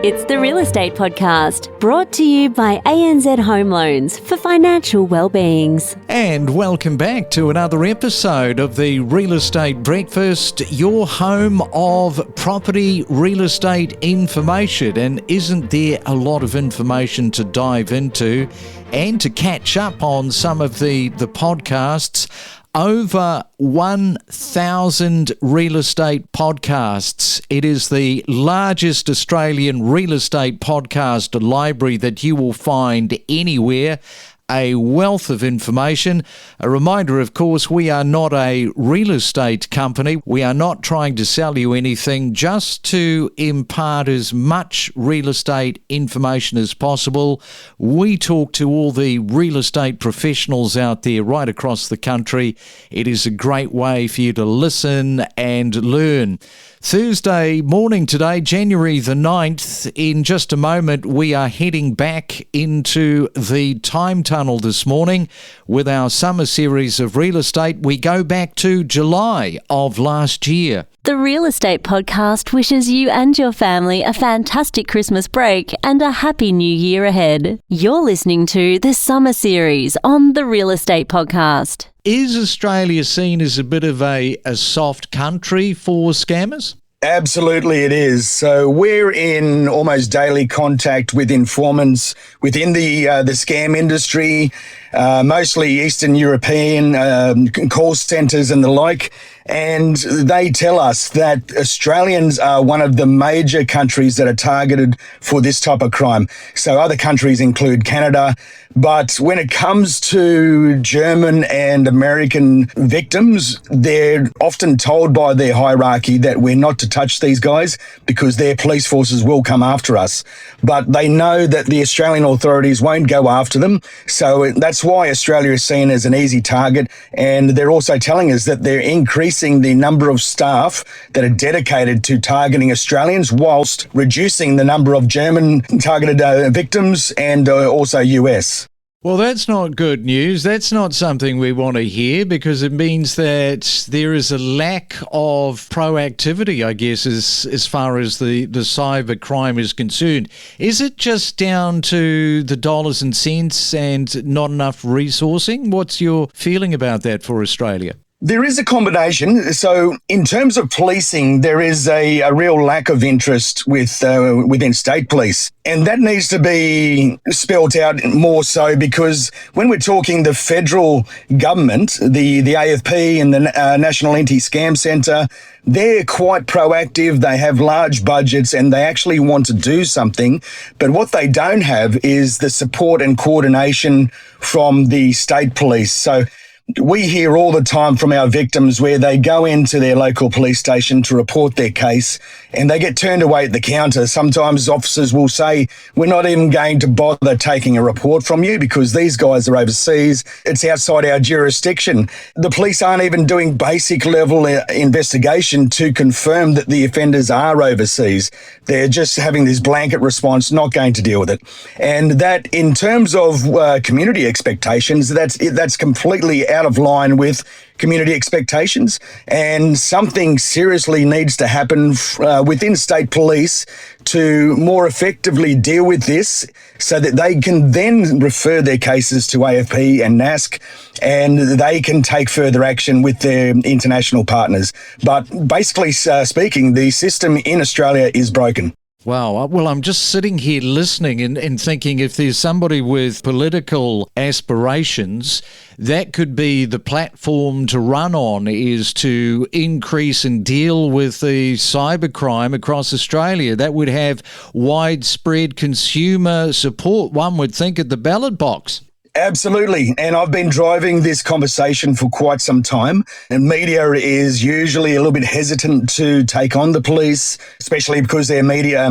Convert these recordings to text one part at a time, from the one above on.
It's the Real Estate Podcast, brought to you by ANZ Home Loans for financial well-beings. And welcome back to another episode of the Real Estate Breakfast, your home of property real estate information. And isn't there a lot of information to dive into and to catch up on some of the podcasts? Over 1,000 real estate podcasts. It is the largest Australian real estate podcast library that you will find anywhere. A wealth of information. A reminder, of course, we are not a real estate company. We are not trying to sell you anything, just to impart as much real estate information as possible. We talk to all the real estate professionals out there right across the country. It is a great way for you to listen and learn. Thursday morning today, January the 9th. In just a moment, we are heading back into the time tunnel this morning with our summer series of real estate. We go back to July of last year. The Real Estate Podcast wishes you and your family a fantastic Christmas break and a happy new year ahead. You're listening to the summer series on the Real Estate Podcast. Is Australia seen as a bit of a soft country for scammers? Absolutely it is. So we're in almost daily contact with informants within the scam industry, mostly Eastern European call centres and the like. And they tell us that Australians are one of the major countries that are targeted for this type of crime. So other countries include Canada. But when it comes to German and American victims, they're often told by their hierarchy that we're not to touch these guys because their police forces will come after us. But they know that the Australian authorities won't go after them. So that's why Australia is seen as an easy target. And they're also telling us that they're increasing the number of staff that are dedicated to targeting Australians whilst reducing the number of German targeted victims and also US. Well, that's not good news. That's not something we want to hear, because it means that there is a lack of proactivity, I guess, as far as the cyber crime is concerned. Is it just down to the dollars and cents and not enough resourcing? What's your feeling about that for Australia? There is a combination. So in terms of policing, there is a real lack of interest within state police. And that needs to be spelled out more so, because when we're talking the federal government, the AFP and the National Anti-Scam Centre, they're quite proactive. They have large budgets and they actually want to do something. But what they don't have is the support and coordination from the state police. So we hear all the time from our victims where they go into their local police station to report their case and they get turned away at the counter. Sometimes officers will say, we're not even going to bother taking a report from you because these guys are overseas. It's outside our jurisdiction. The police aren't even doing basic level investigation to confirm that the offenders are overseas. They're just having this blanket response, not going to deal with it. And that, in terms of community expectations, that's completely out of line with community expectations, and something seriously needs to happen within state police to more effectively deal with this so that they can then refer their cases to AFP and NASC and they can take further action with their international partners. But basically speaking, the system in Australia is broken. Wow. Well, I'm just sitting here listening and thinking, if there's somebody with political aspirations, that could be the platform to run on, is to increase and deal with the cybercrime across Australia. That would have widespread consumer support, one would think, at the ballot box. Absolutely. And I've been driving this conversation for quite some time. And media is usually a little bit hesitant to take on the police, especially because their media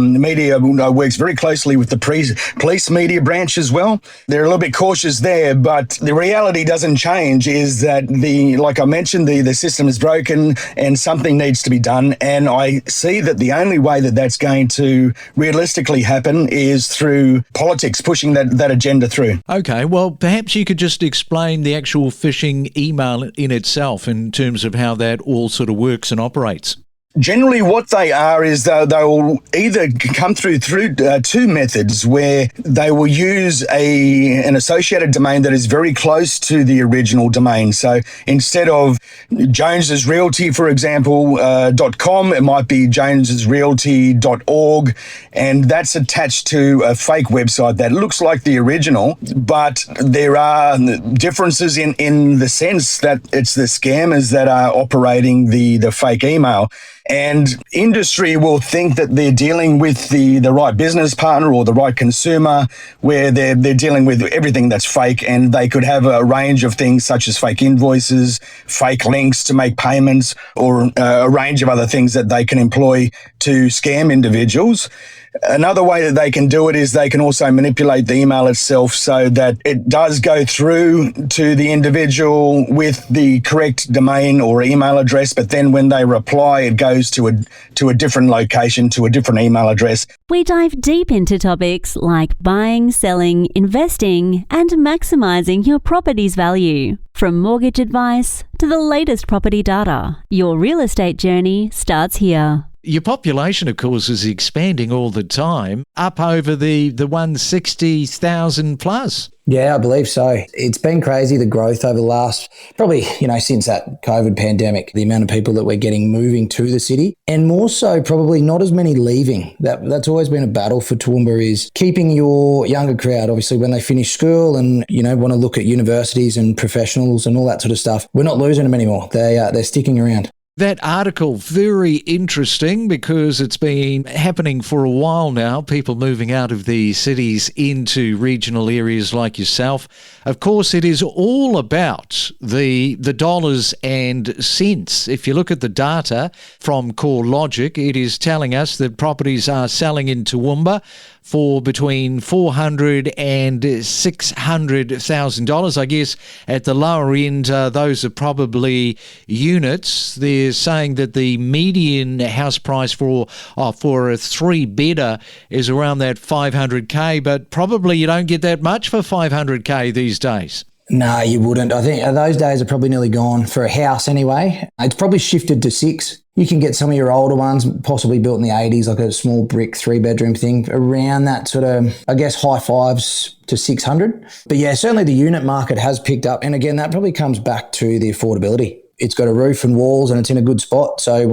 works very closely with the police media branch as well. They're a little bit cautious there, but the reality doesn't change, is that like I mentioned, the system is broken and something needs to be done. And I see that the only way that that's going to realistically happen is through politics, pushing that agenda through. Okay, well, perhaps you could just explain the actual phishing email in itself in terms of how that all sort of works and operates. Generally, what they are is they'll either come through two methods where they will use an associated domain that is very close to the original domain. So instead of Jones's Realty, for example, .com, it might be jonesesrealty.org, and that's attached to a fake website that looks like the original, but there are differences in the sense that it's the scammers that are operating the fake email. And industry will think that they're dealing with the right business partner or the right consumer, where they're dealing with everything that's fake, and they could have a range of things such as fake invoices, fake links to make payments, or a range of other things that they can employ to scam individuals. Another way that they can do it is they can also manipulate the email itself so that it does go through to the individual with the correct domain or email address, but then when they reply, it goes to a different location, to a different email address. We dive deep into topics like buying, selling, investing, and maximising your property's value. From mortgage advice to the latest property data, your real estate journey starts here. Your population, of course, is expanding all the time, up over the 160,000 plus. Yeah, I believe so. It's been crazy, the growth over the last, probably, since that COVID pandemic, the amount of people that we're getting moving to the city, and more so probably not as many leaving. That's always been a battle for Toowoomba, is keeping your younger crowd, obviously, when they finish school and, want to look at universities and professionals and all that sort of stuff. We're not losing them anymore. They're sticking around. That article, very interesting because it's been happening for a while now, people moving out of the cities into regional areas like yourself. Of course, it is all about the dollars and cents. If you look at the data from CoreLogic, it is telling us that properties are selling in Toowoomba for between $400,000 and $600,000. I guess at the lower end, those are probably units. They're saying that the median house price for a three-bedder is around that $500K, but probably you don't get that much for $500K these days. No, you wouldn't. I think those days are probably nearly gone for a house anyway. It's probably shifted to $6,000. You can get some of your older ones, possibly built in the 80s, like a small brick 3-bedroom thing, around that sort of, I guess, high $500s to $600. But yeah, certainly the unit market has picked up. And again, that probably comes back to the affordability. It's got a roof and walls and it's in a good spot. So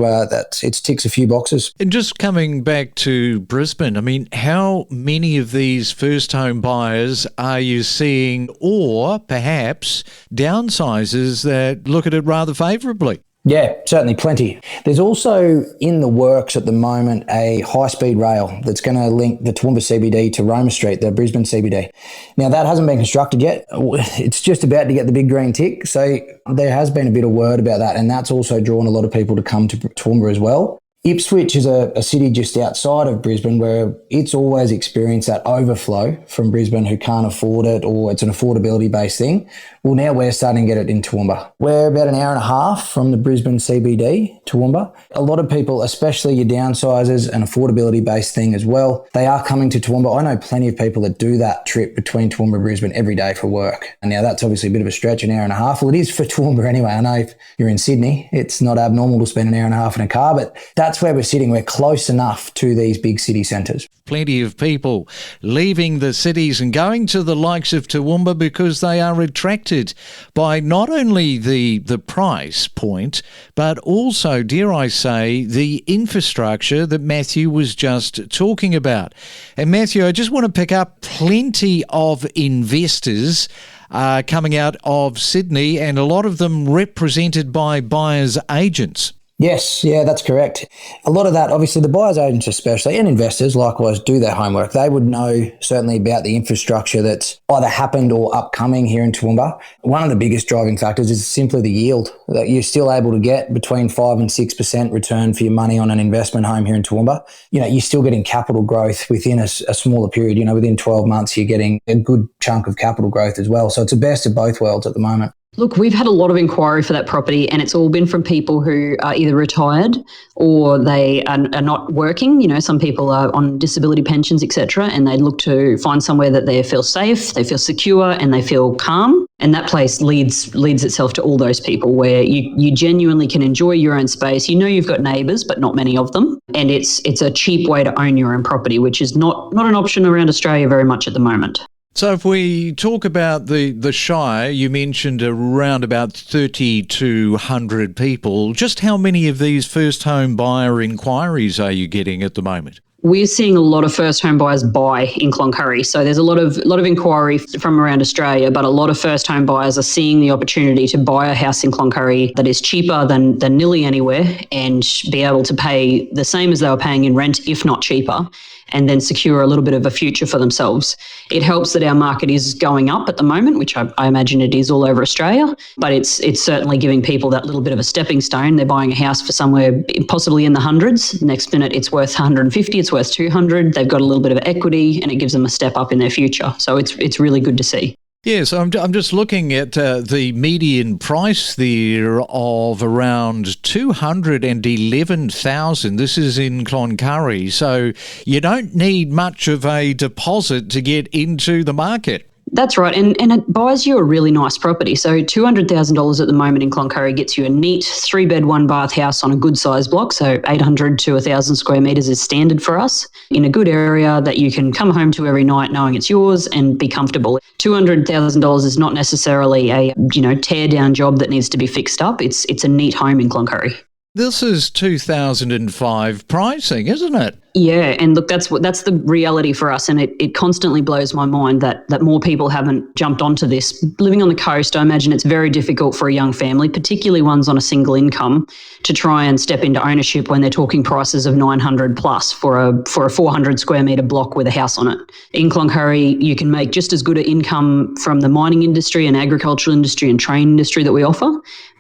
it ticks a few boxes. And just coming back to Brisbane, I mean, how many of these first home buyers are you seeing, or perhaps downsizers that look at it rather favourably? Yeah, certainly plenty. There's also in the works at the moment a high-speed rail that's going to link the Toowoomba CBD to Roma Street, the Brisbane CBD. Now, that hasn't been constructed yet. It's just about to get the big green tick. So there has been a bit of word about that, and that's also drawn a lot of people to come to Toowoomba as well. Ipswich is a city just outside of Brisbane where it's always experienced that overflow from Brisbane who can't afford it, or it's an affordability-based thing. Well, now we're starting to get it in Toowoomba. We're about an hour and a half from the Brisbane CBD, Toowoomba. A lot of people, especially your downsizers, an affordability-based thing as well, they are coming to Toowoomba. I know plenty of people that do that trip between Toowoomba and Brisbane every day for work. And now that's obviously a bit of a stretch, an hour and a half. Well, it is for Toowoomba anyway. I know if you're in Sydney, it's not abnormal to spend an hour and a half in a car, but that's where we're sitting. We're close enough to these big city centres. Plenty of people leaving the cities and going to the likes of Toowoomba because they are attracted by not only the price point, but also, dare I say, the infrastructure that Matthew was just talking about. And Matthew, I just want to pick up plenty of investors coming out of Sydney, and a lot of them represented by buyers' agents. Yes, yeah, that's correct. A lot of that, obviously the buyers agents especially, and investors likewise, do their homework. They would know certainly about the infrastructure that's either happened or upcoming here in Toowoomba. One of the biggest driving factors is simply the yield that you're still able to get between 5 and 6% return for your money on an investment home here in Toowoomba. You're still getting capital growth within a smaller period. Within 12 months, you're getting a good chunk of capital growth as well. So it's the best of both worlds at the moment. Look, we've had a lot of inquiry for that property, and it's all been from people who are either retired or they are not working. Some people are on disability pensions, etc., and they look to find somewhere that they feel safe, they feel secure, and they feel calm. And that place leads itself to all those people where you genuinely can enjoy your own space. You know you've got neighbours, but not many of them. And it's a cheap way to own your own property, which is not an option around Australia very much at the moment. So if we talk about the Shire, you mentioned around about 30 to 100 people. Just how many of these first home buyer inquiries are you getting at the moment? We're seeing a lot of first home buyers buy in Cloncurry. So there's a lot of inquiry from around Australia, but a lot of first home buyers are seeing the opportunity to buy a house in Cloncurry that is cheaper than nearly anywhere and be able to pay the same as they were paying in rent, if not cheaper, and then secure a little bit of a future for themselves. It helps that our market is going up at the moment, which I imagine it is all over Australia, but it's certainly giving people that little bit of a stepping stone. They're buying a house for somewhere possibly in the hundreds. Next minute, it's worth 150, it's worth 200. They've got a little bit of equity and it gives them a step up in their future. So it's really good to see. Yes, I'm just looking at the median price there of around 211,000. This is in Cloncurry, so you don't need much of a deposit to get into the market. That's right, and it buys you a really nice property. So $200,000 at the moment in Cloncurry gets you a neat 3-bed, 1-bath house on a good size block. So 800 to 1,000 square metres is standard for us in a good area that you can come home to every night knowing it's yours and be comfortable. $200,000 is not necessarily a tear down job that needs to be fixed up. It's a neat home in Cloncurry. This is 2005 pricing, isn't it? Yeah, and look, that's the reality for us, and it constantly blows my mind that more people haven't jumped onto this. Living on the coast, I imagine it's very difficult for a young family, particularly ones on a single income, to try and step into ownership when they're talking prices of 900 plus for a 400 square metre block with a house on it. In Cloncurry, you can make just as good an income from the mining industry and agricultural industry and train industry that we offer,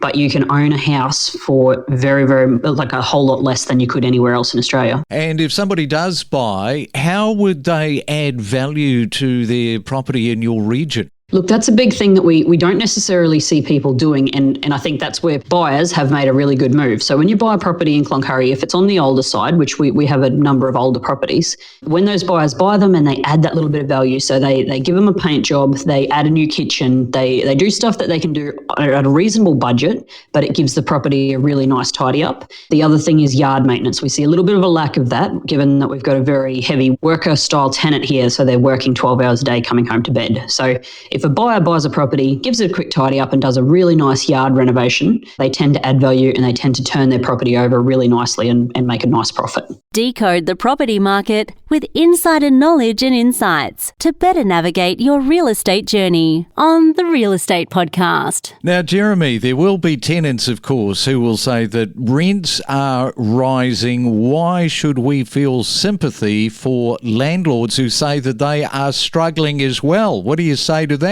but you can own a house for very, very, like a whole lot less than you could anywhere else in Australia. And if somebody does buy, how would they add value to their property in your region? Look, that's a big thing that we don't necessarily see people doing, and I think that's where buyers have made a really good move. So when you buy a property in Cloncurry, if it's on the older side, which we have a number of older properties, when those buyers buy them and they add that little bit of value, so they give them a paint job, they add a new kitchen, they do stuff that they can do at a reasonable budget, but it gives the property a really nice tidy up. The other thing is yard maintenance. We see a little bit of a lack of that, given that we've got a very heavy worker-style tenant here, so they're working 12 hours a day coming home to bed. So if a buyer buys a property, gives it a quick tidy up and does a really nice yard renovation, they tend to add value and they tend to turn their property over really nicely and make a nice profit. Decode the property market with insider knowledge and insights to better navigate your real estate journey on the Real Estate Podcast. Now, Jeremy, there will be tenants, of course, who will say that rents are rising. Why should we feel sympathy for landlords who say that they are struggling as well? What do you say to that?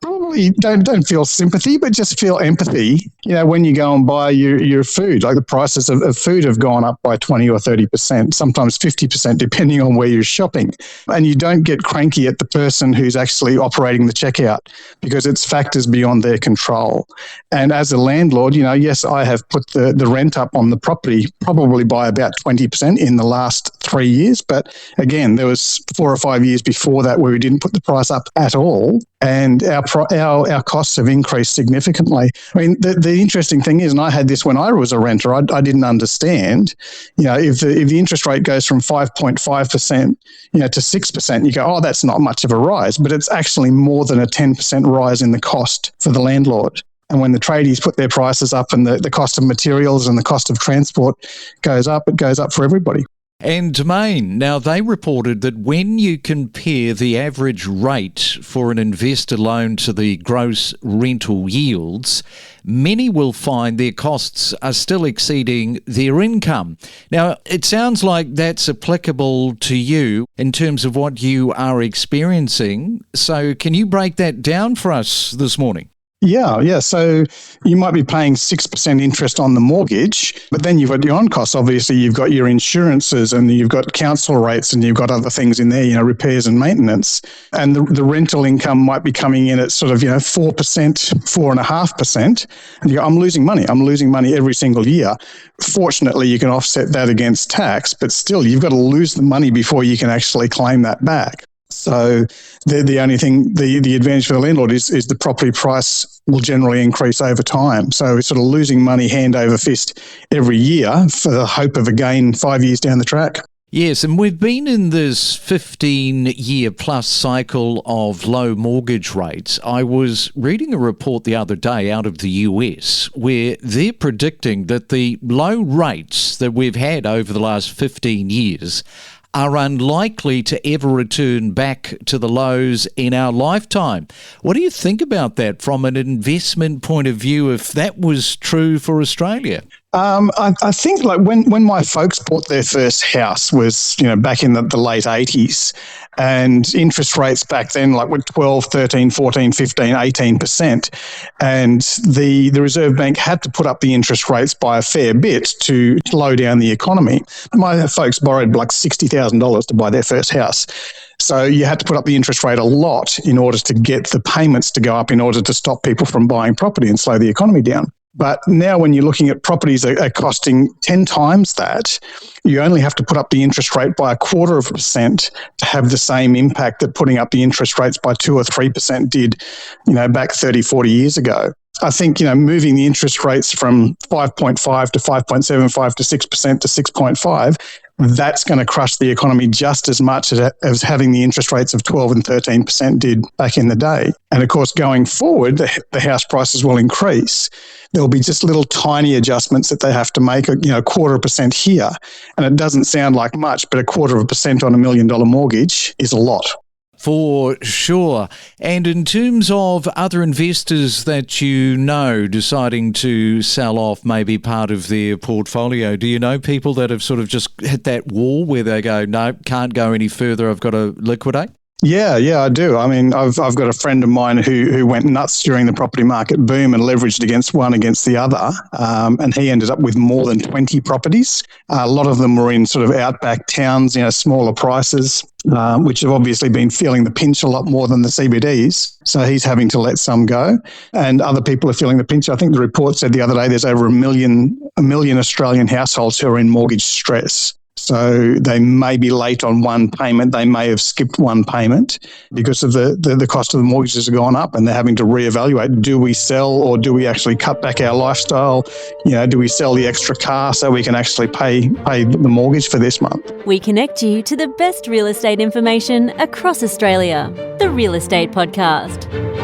Probably don't feel sympathy, but just feel empathy. When you go and buy your food, like the prices of food have gone up by 20 or 30%, sometimes 50%, depending on where you're shopping. And you don't get cranky at the person who's actually operating the checkout because it's factors beyond their control. And as a landlord, yes, I have put the rent up on the property probably by about 20% in the last 3 years. But again, there was 4 or 5 years before that where we didn't put the price up at all. And our costs have increased significantly. I mean, the interesting thing is, and I had this when I was a renter, I didn't understand, if the interest rate goes from 5.5%, to 6%, you go, oh, that's not much of a rise, but it's actually more than a 10% rise in the cost for the landlord. And when the tradies put their prices up and the cost of materials and the cost of transport goes up, it goes up for everybody. And Domain, now they reported that when you compare the average rate for an investor loan to the gross rental yields, many will find their costs are still exceeding their income. Now, it sounds like that's applicable to you in terms of what you are experiencing. So can you break that down for us this morning? Yeah. So you might be paying 6% interest on the mortgage, but then you've got your on costs. Obviously, you've got your insurances and you've got council rates and you've got other things in there, repairs and maintenance. And the rental income might be coming in at sort of, 4%, 4.5%. And you go, I'm losing money every single year. Fortunately, you can offset that against tax, but still you've got to lose the money before you can actually claim that back. So the only thing, the advantage for the landlord is the property price will generally increase over time. So it's sort of losing money hand over fist every year for the hope of a gain 5 years down the track. Yes, and we've been in this 15-year plus cycle of low mortgage rates. I was reading a report the other day out of the US where they're predicting that the low rates that we've had over the last 15 years are unlikely to ever return back to the lows in our lifetime. What do you think about that from an investment point of view, if that was true for Australia? I think like when my folks bought their first house was, back in the late 80s, and interest rates back then like were 12, 13, 14, 15, 18%. And the Reserve Bank had to put up the interest rates by a fair bit to slow down the economy. My folks borrowed like $60,000 to buy their first house. So you had to put up the interest rate a lot in order to get the payments to go up in order to stop people from buying property and slow the economy down. But now when you're looking at properties that are costing 10 times that, you only have to put up the interest rate by 0.25% to have the same impact that putting up the interest rates by 2 or 3% did, back 30, 40 years ago. I think, moving the interest rates from 5.5 to 5.75 to 6% to 6.5, that's going to crush the economy just as much as having the interest rates of 12 and 13% did back in the day. And of course, going forward, the house prices will increase. There'll be just little tiny adjustments that they have to make, 0.25% here. And it doesn't sound like much, but 0.25% on $1 million mortgage is a lot. For sure. And in terms of other investors that deciding to sell off maybe part of their portfolio, do you know people that have sort of just hit that wall where they go, no, can't go any further, I've got to liquidate? Yeah, I do. I mean, I've got a friend of mine who went nuts during the property market boom and leveraged against the other, and he ended up with more than 20 properties. A lot of them were in sort of outback towns, smaller prices, which have obviously been feeling the pinch a lot more than the CBDs. So he's having to let some go, and other people are feeling the pinch. I think the report said the other day there's over a million Australian households who are in mortgage stress. So they may be late on one payment. They may have skipped one payment because of the cost of the mortgages have gone up, and they're having to reevaluate. Do we sell, or do we actually cut back our lifestyle? Do we sell the extra car so we can actually pay the mortgage for this month? We connect you to the best real estate information across Australia. The Real Estate Podcast.